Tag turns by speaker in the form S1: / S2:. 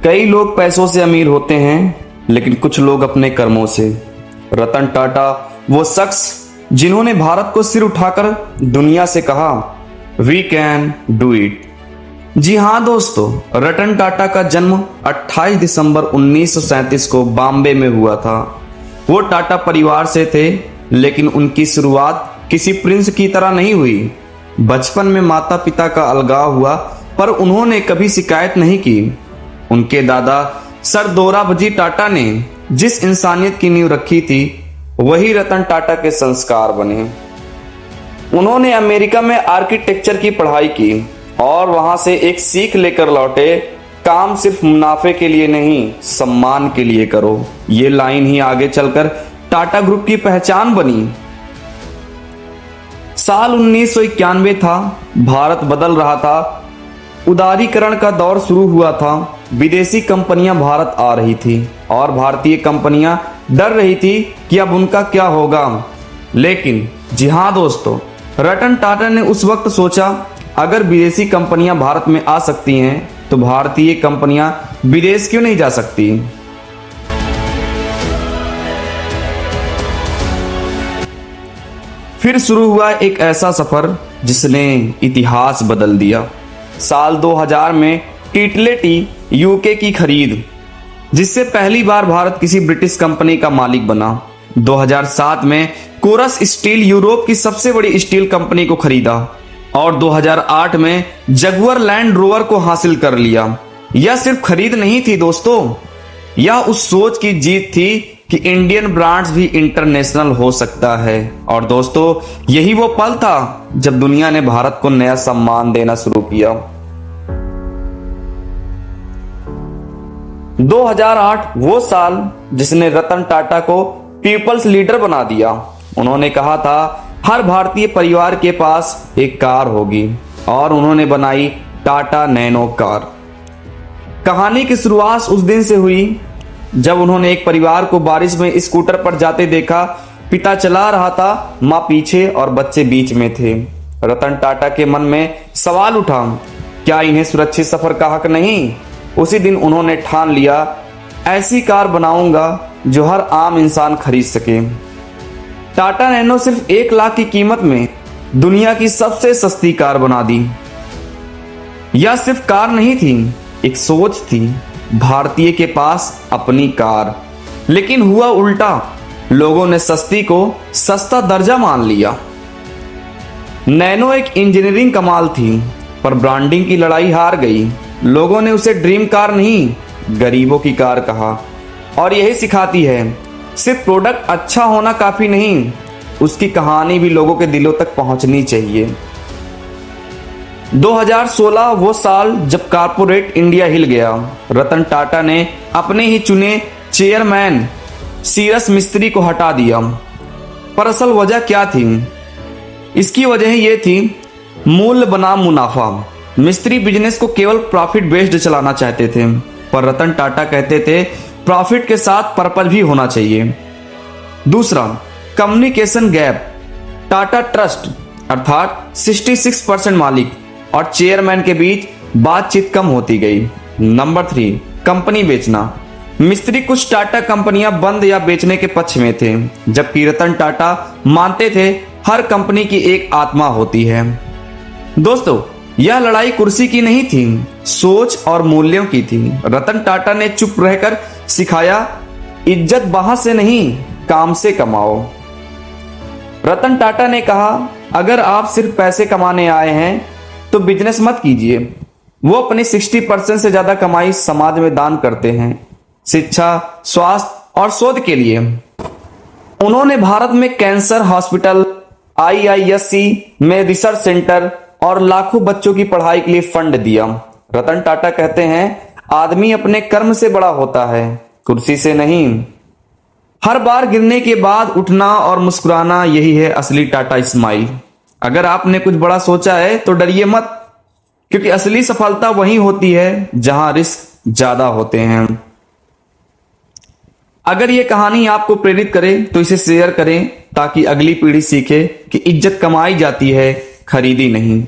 S1: कई लोग पैसों से अमीर होते हैं, लेकिन कुछ लोग अपने कर्मों से। रतन टाटा वो शख्स जिन्होंने भारत को सिर उठाकर दुनिया से कहा, वी कैन डू इट। जी हाँ दोस्तों, रतन टाटा का जन्म 28 दिसंबर 1937 को बॉम्बे में हुआ था। वो टाटा परिवार से थे, लेकिन उनकी शुरुआत किसी प्रिंस की तरह नहीं हुई। बचपन में माता पिता का अलगाव हुआ, पर उन्होंने कभी शिकायत नहीं की। उनके दादा सर दोराबजी टाटा ने जिस इंसानियत की नींव रखी थी, वही रतन टाटा के संस्कार बने। उन्होंने अमेरिका में आर्किटेक्चर की पढ़ाई की और वहां से एक सीख लेकर लौटे, काम सिर्फ मुनाफे के लिए नहीं, सम्मान के लिए करो। ये लाइन ही आगे चलकर टाटा ग्रुप की पहचान बनी। साल 1991 था, भारत बदल रहा था, उदारीकरण का दौर शुरू हुआ था। विदेशी कंपनियां भारत आ रही थी और भारतीय कंपनियां डर रही थी कि अब उनका क्या होगा। लेकिन जी हाँ दोस्तों, रतन टाटा ने उस वक्त सोचा, अगर विदेशी कंपनियां भारत में आ सकती हैं तो भारतीय कंपनियां विदेश क्यों नहीं जा सकती। फिर शुरू हुआ एक ऐसा सफर जिसने इतिहास बदल दिया। साल 2000 में टीटलेटी यूके की खरीद, जिससे पहली बार भारत किसी ब्रिटिश कंपनी का मालिक बना। 2007 में कोरस स्टील यूरोप की सबसे बड़ी स्टील कंपनी को खरीदा और 2008 में जगुआर लैंड रोवर को हासिल कर लिया। यह सिर्फ खरीद नहीं थी दोस्तों, यह उस सोच की जीत थी कि इंडियन ब्रांड्स भी इंटरनेशनल हो सकता है। और दोस्तों, यही वो पल था जब दुनिया ने भारत को नया सम्मान देना शुरू किया। 2008 वो साल जिसने रतन टाटा को पीपल्स लीडर बना दिया। उन्होंने कहा था, हर भारतीय परिवार के पास एक कार होगी, और उन्होंने बनाई टाटा नैनो कार। कहानी की शुरुआत उस दिन से हुई जब उन्होंने एक परिवार को बारिश में स्कूटर पर जाते देखा। पिता चला रहा था, माँ पीछे और बच्चे बीच में थे। रतन टाटा के मन में सवाल उठा, क्या इन्हें सुरक्षित सफर का हक नहीं? उसी दिन उन्होंने ठान लिया, ऐसी कार बनाऊंगा जो हर आम इंसान खरीद सके। टाटा नैनो सिर्फ 1 लाख की कीमत में दुनिया की सबसे सस्ती कार बना दी। यह सिर्फ कार नहीं थी, एक सोच थी, भारतीय के पास अपनी कार। लेकिन हुआ उल्टा, लोगों ने सस्ती को सस्ता दर्जा मान लिया। नैनो एक इंजीनियरिंग कमाल थी, पर ब्रांडिंग की लड़ाई हार गई। लोगों ने उसे ड्रीम कार नहीं, गरीबों की कार कहा। और यही सिखाती है, सिर्फ प्रोडक्ट अच्छा होना काफी नहीं, उसकी कहानी भी लोगों के दिलों तक पहुंचनी चाहिए। 2016 वो साल जब कॉर्पोरेट इंडिया हिल गया। रतन टाटा ने अपने ही चुने चेयरमैन सीरस मिस्त्री को हटा दिया। पर असल वजह क्या थी? इसकी वजह ये थी, मूल्य बनाम मुनाफा। मिस्त्री बिजनेस को केवल प्रॉफिट बेस्ड चलाना चाहते थे, पर रतन टाटा कहते थे प्रॉफिट के साथ पर्पज भी होना चाहिए। दूसरा, कम्युनिकेशन गैप। टाटा ट्रस्ट अर्थात 66% मालिक और चेयरमैन के बीच बातचीत कम होती गई। नंबर 3, कंपनी बेचना। मिस्त्री कुछ टाटा कंपनियां बंद या बेचने के पक्ष में थे, जबकि रतन टाटा मानते थे हर कंपनी की एक आत्मा होती है। दोस्तों, यह लड़ाई कुर्सी की नहीं थी, सोच और मूल्यों की थी। रतन टाटा ने चुप रहकर सिखाया, इज्जत बाहर से नहीं, काम से कमाओ। रतन टाटा ने कहा, अगर आप सिर्फ पैसे कमाने आए हैं तो बिजनेस मत कीजिए। वो अपनी 60% से ज्यादा कमाई समाज में दान करते हैं, शिक्षा, स्वास्थ्य और शोध के लिए। उन्होंने भारत में कैंसर हॉस्पिटल, IISc में रिसर्च सेंटर और लाखों बच्चों की पढ़ाई के लिए फंड दिया। रतन टाटा कहते हैं, आदमी अपने कर्म से बड़ा होता है, कुर्सी से नहीं। हर बार गिरने के बाद उठना और मुस्कुराना, यही है असली टाटा स्माइल। अगर आपने कुछ बड़ा सोचा है तो डरिए मत, क्योंकि असली सफलता वहीं होती है जहां रिस्क ज्यादा होते हैं। अगर ये कहानी आपको प्रेरित करे तो इसे शेयर करें, ताकि अगली पीढ़ी सीखे कि इज्जत कमाई जाती है, खरीदी नहीं।